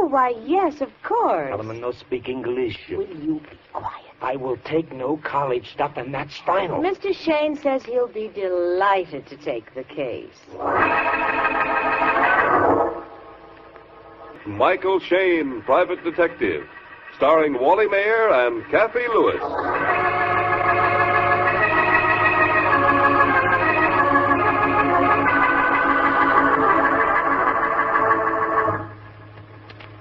Oh, why, yes, of course. Tell them no speak English. Will you be quiet? I will take no college stuff, and that's final. Mr. Shayne says he'll be delighted to take the case. Michael Shayne, Private Detective, starring Wally Mayer and Kathy Lewis.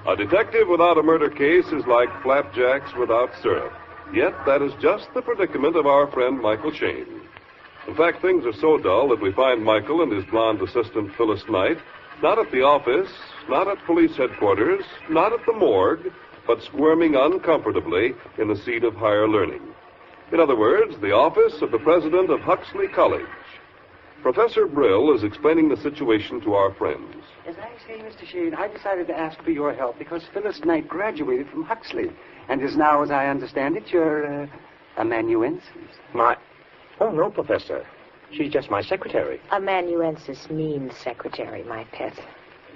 A detective without a murder case is like flapjacks without syrup. Yet that is just the predicament of our friend Michael Shayne. In fact, things are so dull that we find Michael and his blonde assistant Phyllis Knight not at the office, not at police headquarters, not at the morgue, but squirming uncomfortably in the seat of higher learning. In other words, the office of the president of Huxley College. Professor Brill is explaining the situation to our friends. As I say, Mr. Shayne, I decided to ask for your help because Phyllis Knight graduated from Huxley and is now, as I understand it, your amanuensis. Oh, no, Professor. She's just my secretary. Amanuensis means secretary, my pet.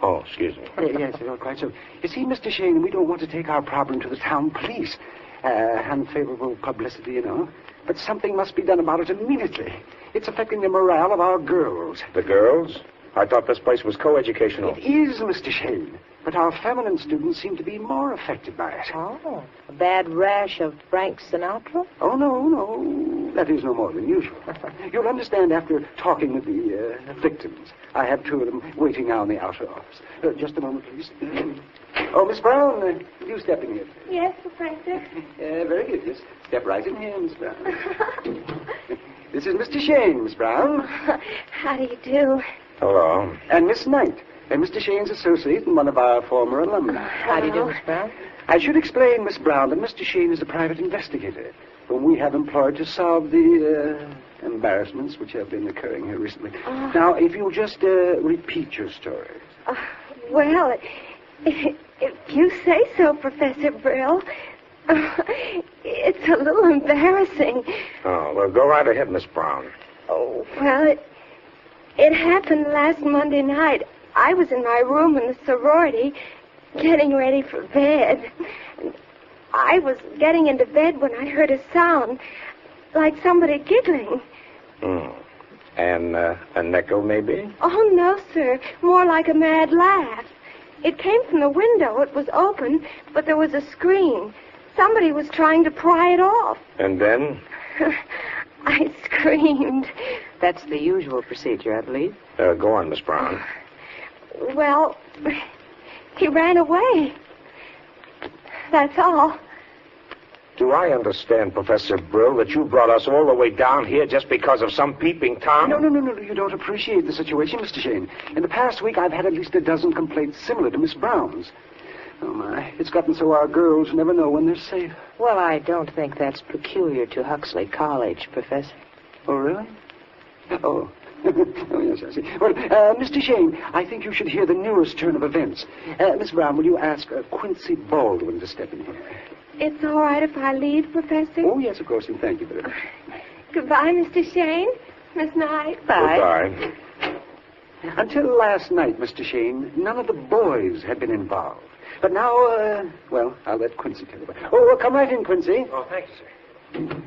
Oh, excuse me. Yes, not quite so. You see, Mr. Shayne, we don't want to take our problem to the town police. Unfavorable publicity, you know. But something must be done about it immediately. It's affecting the morale of our girls. The girls? I thought this place was coeducational. It is, Mr. Shayne. But our feminine students seem to be more affected by it. Oh, a bad rash of Frank Sinatra? Oh, no. That is no more than usual. You'll understand after talking with the victims. I have two of them waiting now in the outer office. Just a moment, please. Oh, Miss Brown, will you step in here? Yes, Professor. Very good. Just step right in here, Miss Brown. This is Mr. Shayne, Miss Brown. How do you do? Hello. And Miss Knight, and Mr. Shayne's associate and one of our former alumni. How do you do, Miss Brown? I should explain, Miss Brown, that Mr. Shayne is a private investigator whom we have employed to solve the embarrassments which have been occurring here recently. Now, if you'll just repeat your story. Well, if you say so, Professor Brill. It's a little embarrassing. Oh, well, go right ahead, Miss Brown. Oh, well, it happened last Monday night. I was in my room in the sorority getting ready for bed. I was getting into bed when I heard a sound like somebody giggling. And an echo, maybe? Oh, no, sir. More like a mad laugh. It came from the window. It was open, but there was a screen. Somebody was trying to pry it off. And then? I screamed. That's the usual procedure, I believe. Go on, Miss Brown. Well, he ran away. That's all. Do I understand, Professor Brill, that you brought us all the way down here just because of some peeping Tom? No. You don't appreciate the situation, Mr. Shayne. In the past week, I've had at least a dozen complaints similar to Miss Brown's. Oh, my. It's gotten so our girls never know when they're safe. Well, I don't think that's peculiar to Huxley College, Professor. Oh, really? Oh. Oh, yes, I see. Well, Mr. Shayne, I think you should hear the newest turn of events. Miss Brown, will you ask Quincy Baldwin to step in here? It's all right if I leave, Professor? Oh, yes, of course, and thank you very much. Goodbye, Mr. Shayne. Miss Knight. Bye. Goodbye. Until last night, Mr. Shayne, none of the boys had been involved. But now, I'll let Quincy tell you about it. Oh, well, come right in, Quincy. Oh, thank you, sir.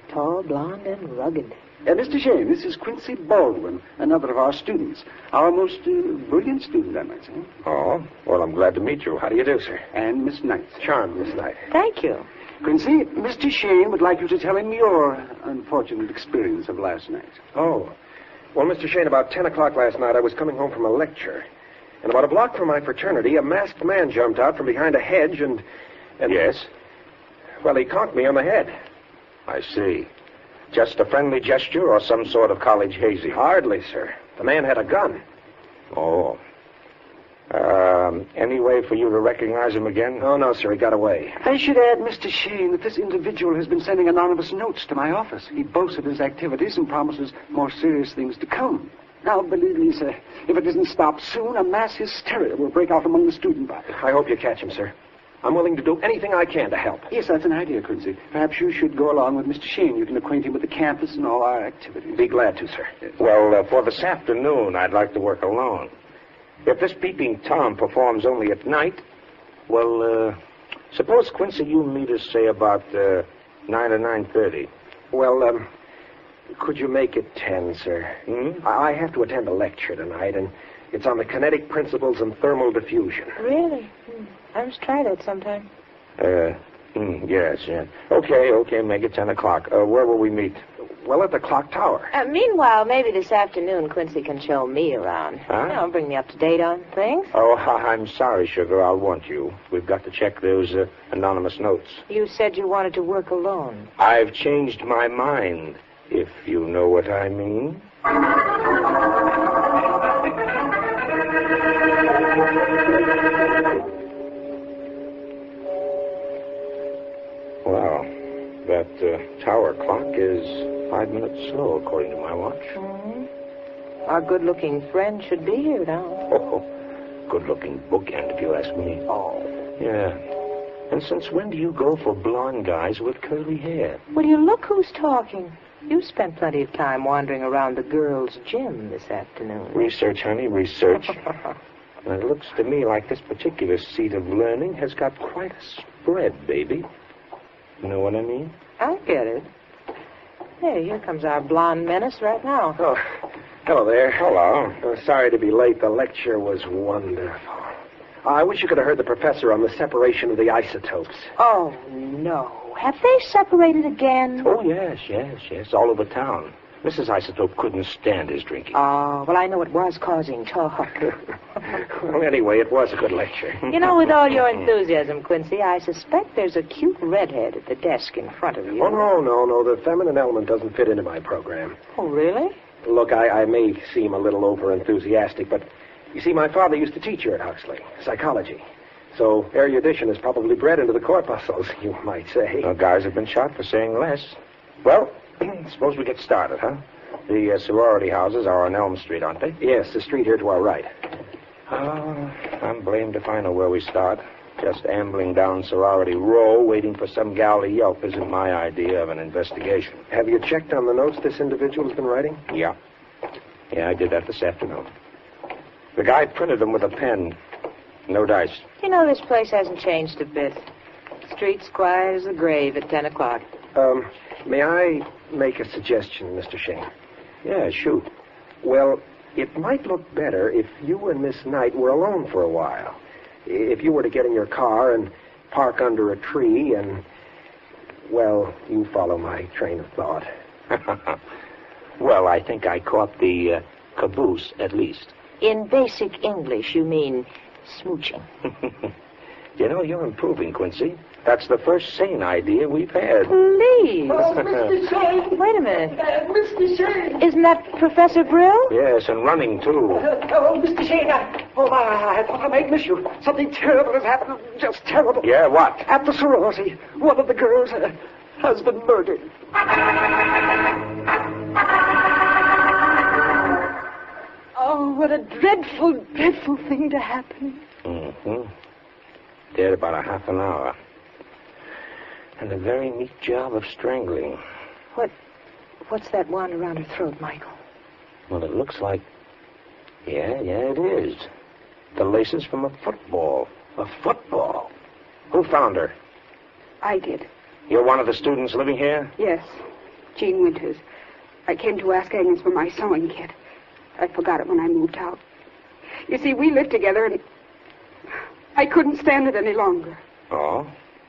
Tall, blonde, and rugged. Mr. Shayne, this is Quincy Baldwin, another of our students. Our most brilliant student, I might say. Oh, well, I'm glad to meet you. How do you do, sir? And Miss Knight. Charmed, Miss Knight. Thank you. Quincy, Mr. Shayne would like you to tell him your unfortunate experience of last night. Oh. Well, Mr. Shayne, about 10 o'clock last night, I was coming home from a lecture. And about a block from my fraternity, a masked man jumped out from behind a hedge and... Yes? Well, he conked me on the head. I see. Just a friendly gesture or some sort of college hazy? Hardly, sir. The man had a gun. Oh. Any way for you to recognize him again? Oh, no, sir. He got away. I should add, Mr. Shayne, that this individual has been sending anonymous notes to my office. He boasts of his activities and promises more serious things to come. Now, believe me, sir, if it isn't stopped soon, a mass hysteria will break out among the student body. I hope you catch him, sir. I'm willing to do anything I can to help. Yes, that's an idea, Quincy. Perhaps you should go along with Mr. Shayne. You can acquaint him with the campus and all our activities. Be glad to, sir. Yes. Well, for this afternoon, I'd like to work alone. If this peeping Tom performs only at night, Well, suppose, Quincy, you meet us, say, about 9 or 9:30. Well, could you make it 10, sir? Hmm? I have to attend a lecture tonight, and it's on the kinetic principles and thermal diffusion. Really? I must try that sometime. Yes, yeah. Okay, make it 10 o'clock. Where will we meet? Well, at the clock tower. Meanwhile, maybe this afternoon Quincy can show me around. Huh? Bring me up to date on things. Oh, I'm sorry, Sugar. I'll want you. We've got to check those anonymous notes. You said you wanted to work alone. I've changed my mind, if you know what I mean. Well, that tower clock is 5 minutes slow, according to my watch. Our good-looking friend should be here now. Oh, good-looking bookend, if you ask me. Oh. Yeah. And since when do you go for blonde guys with curly hair? Will you look who's talking? You spent plenty of time wandering around the girls' gym this afternoon. Research, honey, research. And it looks to me like this particular seat of learning has got quite a spread, baby. You know what I mean? I get it. Hey, here comes our blonde menace right now. Oh, hello there. Hello. Sorry to be late. The lecture was wonderful. I wish you could have heard the professor on the separation of the isotopes. Oh, no. Have they separated again? Oh, yes. All over town. Mrs. Isotope couldn't stand his drinking. Oh, well, I know it was causing talk. Well, anyway, it was a good lecture. You know, with all your enthusiasm, Quincy, I suspect there's a cute redhead at the desk in front of you. Oh, no. The feminine element doesn't fit into my program. Oh, really? Look, I may seem a little over-enthusiastic, but you see, my father used to teach here at Huxley, psychology. So erudition is probably bred into the corpuscles, you might say. Well, guys have been shot for saying less. Well, suppose we get started, huh? The sorority houses are on Elm Street, aren't they? Yes, the street here to our right. Oh, I'm blamed if I know where we start. Just ambling down Sorority Row, waiting for some gal to yelp isn't my idea of an investigation. Have you checked on the notes this individual's been writing? Yeah, I did that this afternoon. The guy printed them with a pen. No dice. You know, this place hasn't changed a bit. Street's quiet as a grave at 10 o'clock. May I make a suggestion, Mr. Shayne? Yeah, shoot. Well, it might look better if you and Miss Knight were alone for a while. If you were to get in your car and park under a tree and, well, you follow my train of thought. Well, I think I caught the caboose, at least. In basic English, you mean smooching. You know, you're improving, Quincy. That's the first sane idea we've had. Please. Oh, Mr. Shayne. Wait a minute. Mr. Shayne. Isn't that Professor Brill? Yes, and running, too. Oh, Mr. Shayne, I thought I might miss you. Something terrible has happened. Just terrible. Yeah, what? At the sorority, one of the girls has been murdered. Oh, what a dreadful, dreadful thing to happen. Mm-hmm. Dead about a half an hour. And a very neat job of strangling. What's that wound around her throat, Michael? Well, it looks like... Yeah, it is. The laces from a football. A football? Who found her? I did. You're one of the students living here? Yes. Jean Winters. I came to ask Agnes for my sewing kit. I forgot it when I moved out. You see, we lived together, and I couldn't stand it any longer. Oh?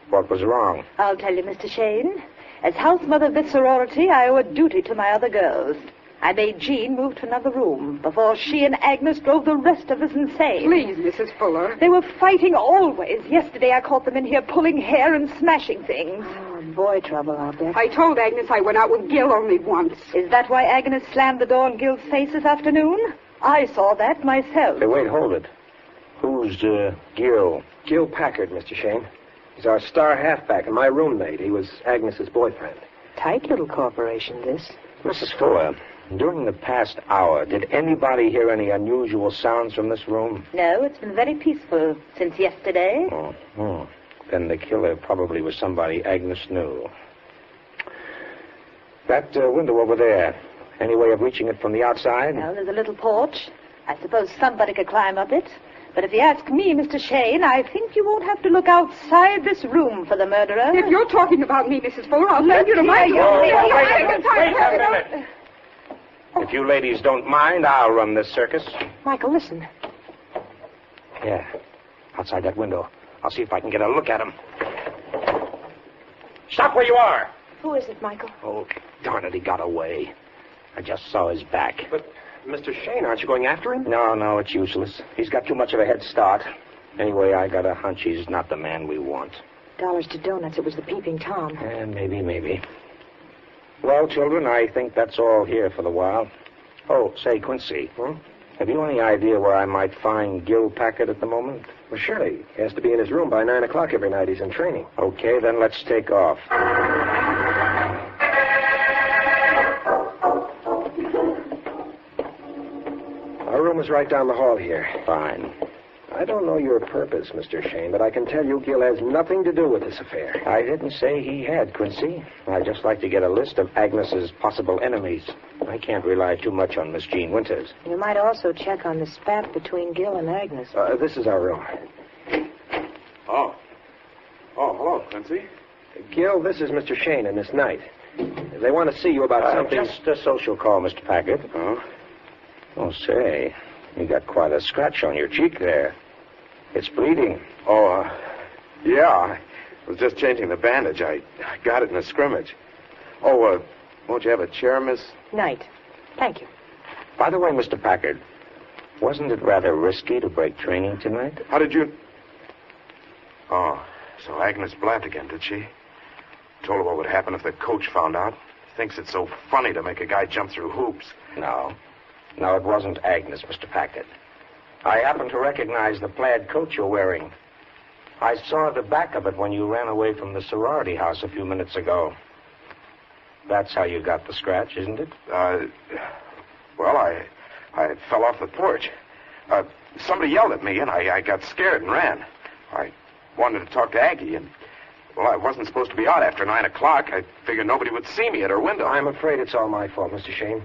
What was wrong? I'll tell you, Mr. Shayne. As house mother of this sorority, I owe a duty to my other girls. I made Jean move to another room before she and Agnes drove the rest of us insane. Please, Mrs. Fuller. They were fighting always. Yesterday I caught them in here pulling hair and smashing things. Oh, boy trouble, I'll bet. I told Agnes I went out with Gil only once. Is that why Agnes slammed the door in Gil's face this afternoon? I saw that myself. Hey, wait, hold it. Who's, Gil? Gil Packard, Mr. Shayne. He's our star halfback and my roommate. He was Agnes's boyfriend. Tight little corporation, this. Mrs. Fuller, during the past hour, did anybody hear any unusual sounds from this room? No, it's been very peaceful since yesterday. Oh. Then the killer probably was somebody Agnes knew. That window over there, any way of reaching it from the outside? Well, there's a little porch. I suppose somebody could climb up it. But if you ask me, Mr. Shayne, I think you won't have to look outside this room for the murderer. If you're talking about me, Mrs. Fuller, I'll send you to my... Wait a minute. If you ladies don't mind, I'll run this circus. Michael, listen. Yeah, outside that window. I'll see if I can get a look at him. Stop where you are. Who is it, Michael? Oh, darn it, he got away. I just saw his back. But, Mr. Shayne, aren't you going after him? No, it's useless. He's got too much of a head start. Anyway, I got a hunch he's not the man we want. Dollars to donuts. It was the Peeping Tom. Maybe. Well, children, I think that's all here for the while. Oh, say, Quincy, have you any idea where I might find Gil Packard at the moment? Well, surely. He has to be in his room by 9 o'clock every night. He's in training. Okay, then let's take off. Our room is right down the hall here. Fine. I don't know your purpose, Mr. Shayne, but I can tell you Gil has nothing to do with this affair. I didn't say he had, Quincy. I'd just like to get a list of Agnes's possible enemies. I can't rely too much on Miss Jean Winters. You might also check on the spat between Gil and Agnes. This is our room. Oh, hello, Quincy. Gil, this is Mr. Shayne and Miss Knight. They want to see you about something... Just a social call, Mr. Packard. Oh, say, you got quite a scratch on your cheek there. It's bleeding. Yeah. I was just changing the bandage. I got it in a scrimmage. Won't you have a chair, Miss? Knight. Thank you. By the way, Mr. Packard, wasn't it rather risky to break training tonight? How did you... Oh, so Agnes blabbed again, did she? Told her what would happen if the coach found out. Thinks it's so funny to make a guy jump through hoops. No, it wasn't Agnes, Mr. Packard. I happen to recognize the plaid coat you're wearing. I saw the back of it when you ran away from the sorority house a few minutes ago. That's how you got the scratch, isn't it? Well, I fell off the porch. Somebody yelled at me, and I got scared and ran. I wanted to talk to Aggie, and, well, I wasn't supposed to be out after 9 o'clock. I figured nobody would see me at her window. I'm afraid it's all my fault, Mr. Shayne.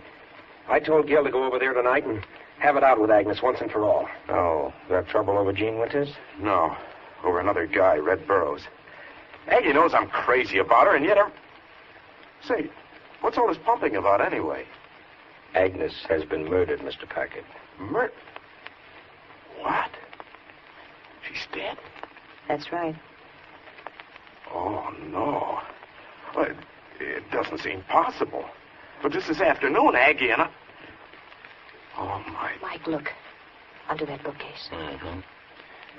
I told Gil to go over there tonight and have it out with Agnes once and for all. Oh, that trouble over Jean Winters? No, over another guy, Red Burroughs. Aggie knows I'm crazy about her, and yet Say, what's all this pumping about anyway? Agnes has been murdered, Mr. Packard. Murdered? What? She's dead? That's right. Oh, no. Well, it doesn't seem possible. But just this afternoon, Aggie and I... Oh, my... Mike, look. Under that bookcase. Mm-hmm.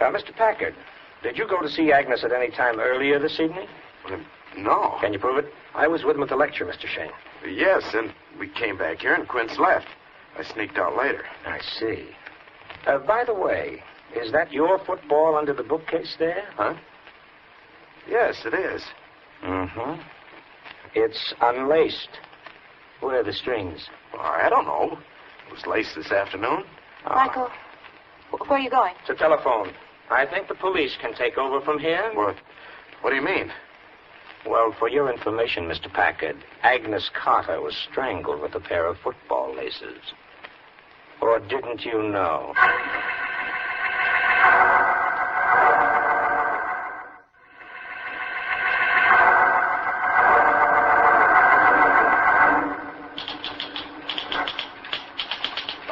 Mr. Packard, did you go to see Agnes at any time earlier this evening? No. Can you prove it? I was with him at the lecture, Mr. Shayne. Yes, and we came back here and Quince left. I sneaked out later. I see. By the way, is that your football under the bookcase there? Huh? Yes, it is. Mm-hmm. It's unlaced. Where are the strings? Well, I don't know. It was laced this afternoon. Michael, where are you going? It's a telephone. I think the police can take over from here. What do you mean? Well, for your information, Mr. Packard, Agnes Carter was strangled with a pair of football laces. Or didn't you know?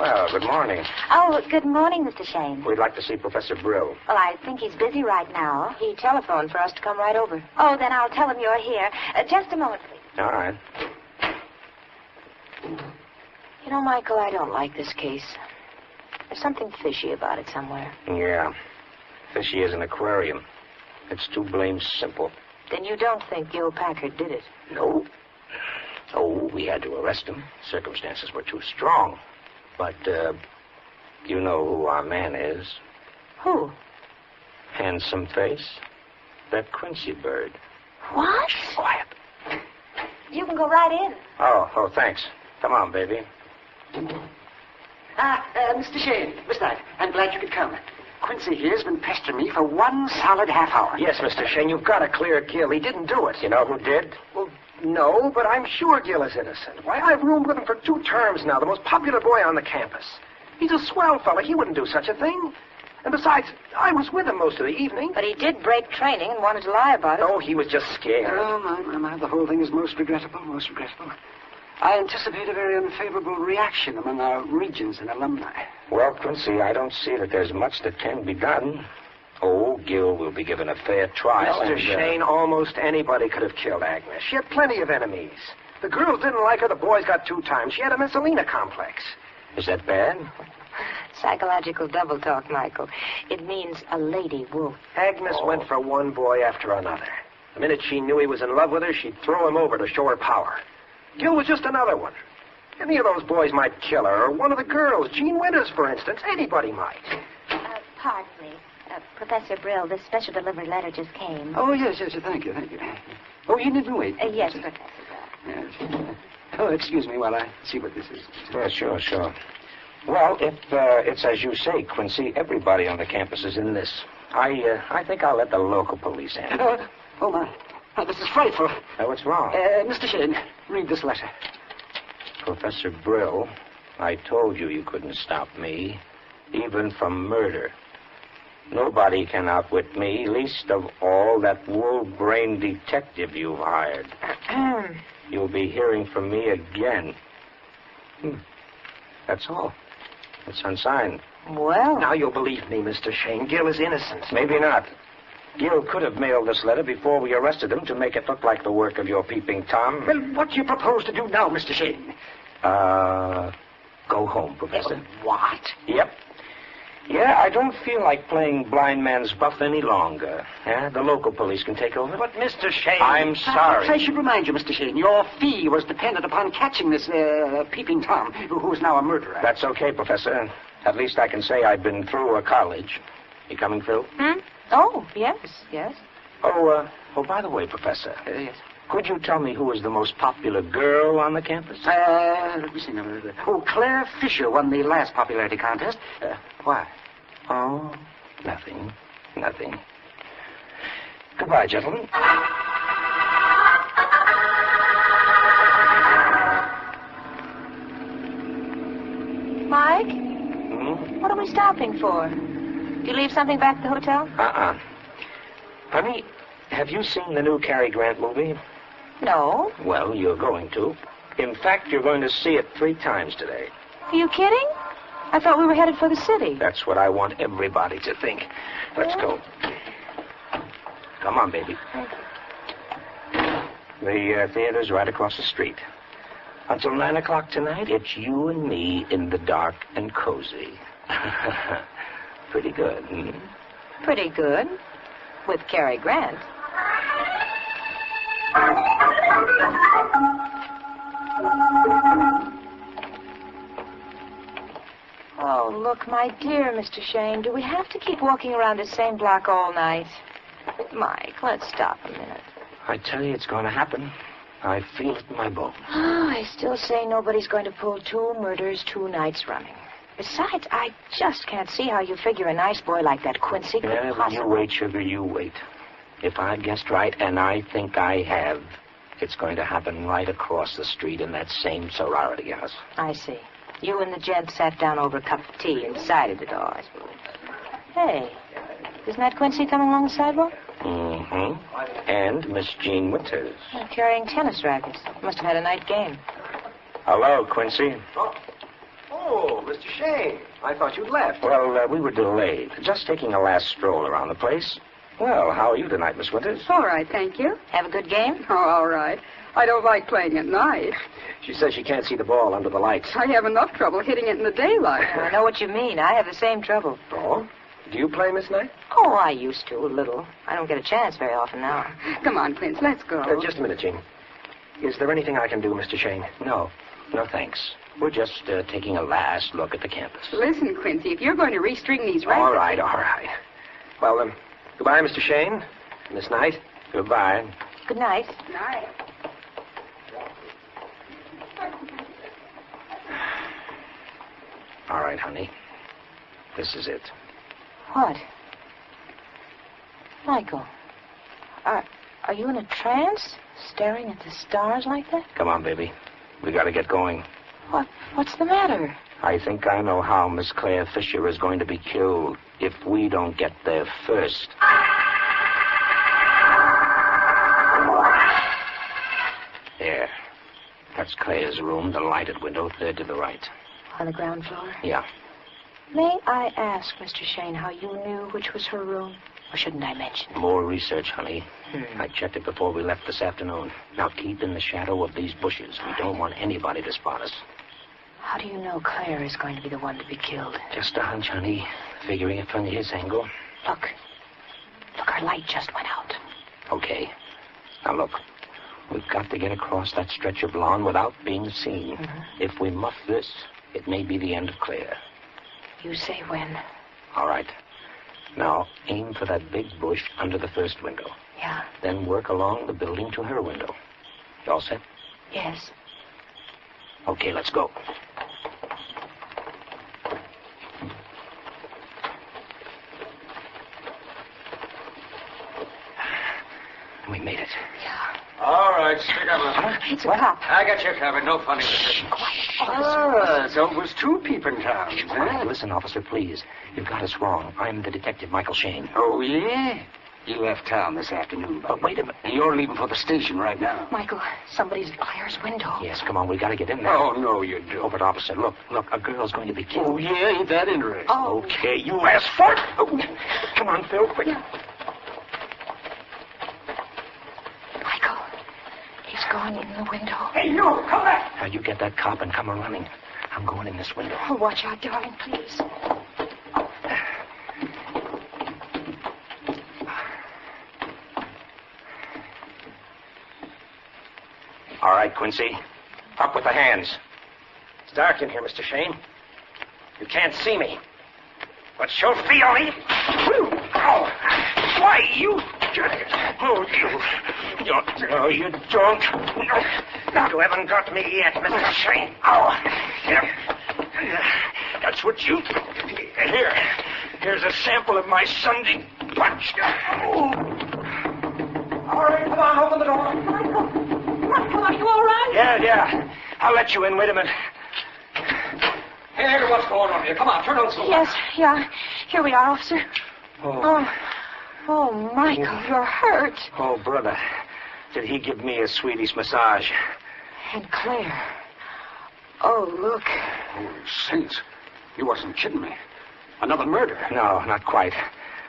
Well, good morning. Oh, good morning, Mr. Shayne. We'd like to see Professor Brill. Well, I think he's busy right now. He telephoned for us to come right over. Oh, then I'll tell him you're here. Just a moment, please. All right. You know, Michael, I don't like this case. There's something fishy about it somewhere. Yeah. Fishy as an aquarium. It's too blamed simple. Then you don't think Gil Packard did it? No. Oh, we had to arrest him. Circumstances were too strong. But, you know who our man is. Who? Handsome face. That Quincy bird. What? Shh, quiet. You can go right in. Oh, thanks. Come on, baby. Mr. Shayne, Miss Knight, I'm glad you could come. Quincy here's been pestering me for one solid half hour. Yes, Mr. Shayne, you've got to clear Gil. He didn't do it. You know who did? Well, no, but I'm sure Gil is innocent. Why, I've roomed with him for 2 terms now, the most popular boy on the campus. He's a swell fella. He wouldn't do such a thing. And besides, I was with him most of the evening. But he did break training and wanted to lie about it. Oh, he was just scared. Oh, my. The whole thing is most regrettable, most regrettable. I anticipate a very unfavorable reaction among our regents and alumni. Well, Quincy, I don't see that there's much that can be done. Oh, Gil will be given a fair trial. Mr. Shayne, almost anybody could have killed Agnes. She had plenty of enemies. The girls didn't like her. The boys got 2 times. She had a Messalina complex. Is that bad? Psychological double talk, Michael. It means a lady wolf. Agnes went for one boy after another. The minute she knew he was in love with her, she'd throw him over to show her power. Gil was just another one. Any of those boys might kill her, or one of the girls. Jean Winters, for instance. Anybody might. Pardon me. Professor Brill, this special delivery letter just came. Oh, yes, thank you. Oh, you needn't wait. Yes, Professor Brill. Yes. Oh, excuse me while I see what this is. Yeah, sure. Well, if it's as you say, Quincy, everybody on the campus is in this. I think I'll let the local police handle it. Oh, my. This is frightful. What's wrong? Mr. Shayne, read this letter. Professor Brill, I told you couldn't stop me, even from murder. Nobody can outwit me, least of all that wolf-brained detective you've hired. You'll be hearing from me again. That's all. It's unsigned. Well, Now you'll believe me, Mr. Shayne. Gil is innocent. Maybe not. Gil could have mailed this letter before we arrested him to make it look like the work of your peeping Tom. Well, what do you propose to do now, Mr. Shayne? Go home, Professor. What? Yep. Yeah, I don't feel like playing blind man's buff any longer. The local police can take over. But, Mr. Shayne... I'm sorry. I should remind you, Mr. Shayne, your fee was dependent upon catching this peeping Tom, who is now a murderer. That's okay, Professor. At least I can say I've been through a college. You coming, Phil? Oh, yes. Oh, by the way, Professor. Yes. Could you tell me who was the most popular girl on the campus? Let me see. Oh, Claire Fisher won the last popularity contest. Why? Oh, nothing. Goodbye, gentlemen. Mike? What are we stopping for? Did you leave something back at the hotel? Honey, have you seen the new Cary Grant movie? No. Well, you're going to. In fact, you're going to see it 3 times today. Are you kidding? I thought we were headed for the city. That's what I want everybody to think. Let's go. Come on, baby. Thank you. The theater's right across the street. Until 9 o'clock tonight, it's you and me in the dark and cozy. Pretty good, Pretty good. With Cary Grant. Oh, look, my dear Mr. Shayne, do we have to keep walking around the same block all night? Mike, let's stop a minute. I tell you, it's going to happen. I feel it in my bones. Oh, I still say nobody's going to pull 2 murders 2 nights running. Besides, I just can't see how you figure a nice boy like that Quincy could possibly... You wait, sugar, you wait. If I've guessed right, and I think I have, it's going to happen right across the street in that same sorority house. I see. You and the gent sat down over a cup of tea and decided it all, I suppose. Hey, isn't that Quincy coming along the sidewalk? And Miss Jean Winters. Carrying tennis rackets. Must have had a night game. Hello, Quincy. Oh, Mr. Shayne. I thought you'd left. Well, we were delayed. Just taking a last stroll around the place. Well, how are you tonight, Miss Winters? All right, thank you. Have a good game? Oh, all right. I don't like playing at night. She says she can't see the ball under the lights. I have enough trouble hitting it in the daylight. I know what you mean. I have the same trouble. Oh? Do you play, Miss Knight? Oh, I used to, a little. I don't get a chance very often now. Come on, Quince, let's go. Just a minute, Jean. Is there anything I can do, Mr. Shayne? No, thanks. We're just taking a last look at the campus. Listen, Quincy, if you're going to restring these rackets... All right. Well, goodbye, Mr. Shayne. Miss Knight. Goodbye. Good night. Good night. All right, honey. This is it. What? Michael, are you in a trance? Staring at the stars like that? Come on, baby. We got to get going. What's the matter? I think I know how Miss Claire Fisher is going to be killed if we don't get there first. There. That's Claire's room, the lighted window, third to the right. On the ground floor? Yeah. May I ask, Mr. Shayne, how you knew which was her room? Or shouldn't I mention? More research, honey. I checked it before we left this afternoon. Now keep in the shadow of these bushes. We don't want anybody to spot us. How do you know Claire is going to be the one to be killed? Just a hunch, honey. Figuring it from his angle. Look. Look, our light just went out. Okay. Now look. We've got to get across that stretch of lawn without being seen. If we muff this, it may be the end of Claire. You say when. All right. Now, aim for that big bush under the first window. Yeah. Then work along the building to her window. You all set? Yes. Okay, let's go. We made it. Yeah. All right, stick up. Huh? It's a cop. I got you covered. No funny business. Quiet. So it was two peeping toms, huh? Listen, officer, please. You've got us wrong. I'm the detective, Michael Shayne. Oh, yeah? You left town this afternoon, But wait a minute. and you're leaving for the station right now. Michael, somebody's at Claire's window. Yes, come on. We got to get in there. Oh, no, you don't. Oh, but officer, look. A girl's going to be killed. Oh, yeah? Ain't that interesting? Oh. Okay, you asked for it. Oh, come on, Phil, quick. Michael, he's gone in the window. Hey, you, come back. Now, you get that cop and come running. I'm going in this window. Oh, watch out, darling, please. All right, Quincy. Up with the hands. It's dark in here, Mr. Shayne. You can't see me. But you'll feel me. Oh, why, you... Oh, you... No, you don't. You haven't got me yet, Mr. Shayne. Oh, here. That's what you... Here. Here's a sample of my Sunday punch. Oh. All right, come on, open the door. Michael, are you all right? Yeah. I'll let you in. Wait a minute. Hey, what's going on here? Come on, turn on the Yes, yeah. Here we are, officer. Oh, Michael, you're hurt. Oh, brother. Did he give me a Swedish massage? And Claire. Oh, look. Holy saints. You wasn't kidding me. Another murder. No, not quite.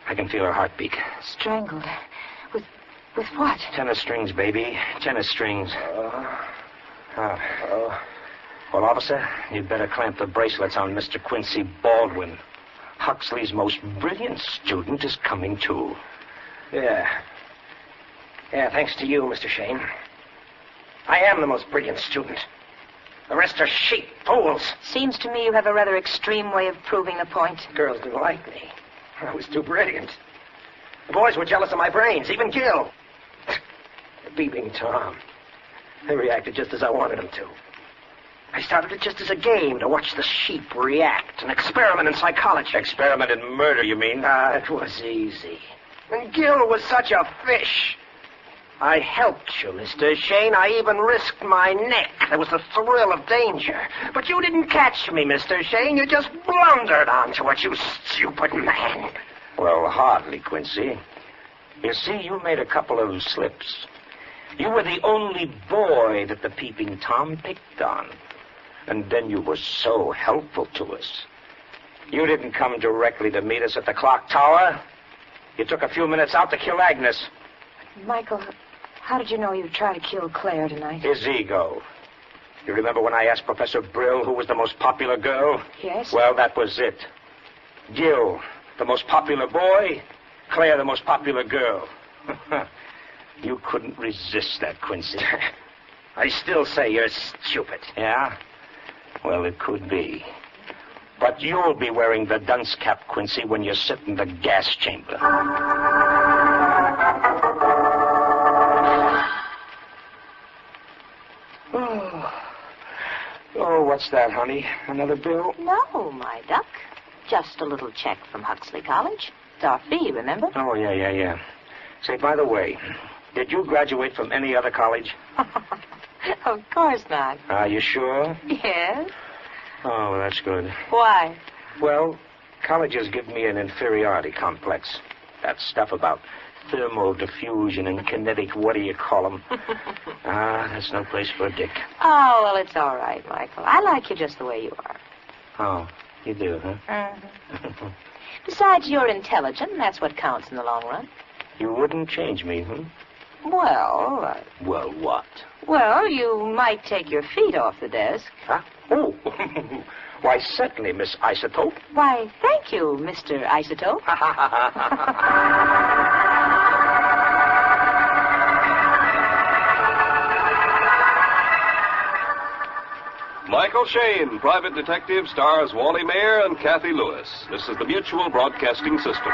I can feel her heartbeat. Strangled. With what? Tennis strings, baby. Tennis strings. Well, officer, you'd better clamp the bracelets on Mr. Quincy Baldwin. Huxley's most brilliant student is coming too. Yeah, thanks to you, Mr. Shayne. I am the most brilliant student. The rest are sheep, fools. Seems to me you have a rather extreme way of proving the point. Girls didn't like me. I was too brilliant. The boys were jealous of my brains, even Gil. The Peeping Tom. They reacted just as I wanted them to. I started it just as a game to watch the sheep react, an experiment in psychology. Experiment in murder, you mean? It was easy. And Gil was such a fish. I helped you, Mr. Shayne. I even risked my neck. There was the thrill of danger. But you didn't catch me, Mr. Shayne. You just blundered onto it, you stupid man. Well, hardly, Quincy. You see, you made a couple of slips. You were the only boy that the Peeping Tom picked on. And then you were so helpful to us. You didn't come directly to meet us at the clock tower. You took a few minutes out to kill Agnes. Michael, how did you know you'd try to kill Claire tonight? His ego. You remember when I asked Professor Brill who was the most popular girl? Yes. Well, that was it. Gil, the most popular boy. Claire, the most popular girl. You couldn't resist that, Quincy. I still say you're stupid. Yeah? Well, it could be. But you'll be wearing the dunce cap, Quincy, when you sit in the gas chamber. Oh, what's that, honey? Another bill? No, my duck. Just a little check from Huxley College. It's our fee, remember? Oh, yeah. Say, by the way, did you graduate from any other college? Of course not. Are you sure? Yes. Oh, that's good. Why? Well, colleges give me an inferiority complex. That stuff about thermal diffusion and kinetic what-do-you-call-them. That's no place for a dick. Oh, well, it's all right, Michael. I like you just the way you are. Oh, you do, huh? Mm-hmm. Besides, you're intelligent, and that's what counts in the long run. You wouldn't change me, huh? Well... Well, what? Well, you might take your feet off the desk. Huh? Oh, why, certainly, Miss Isotope. Why, thank you, Mr. Isotope. Michael Shayne, Private Detective, stars Wally Mayer and Kathy Lewis. This is the Mutual Broadcasting System.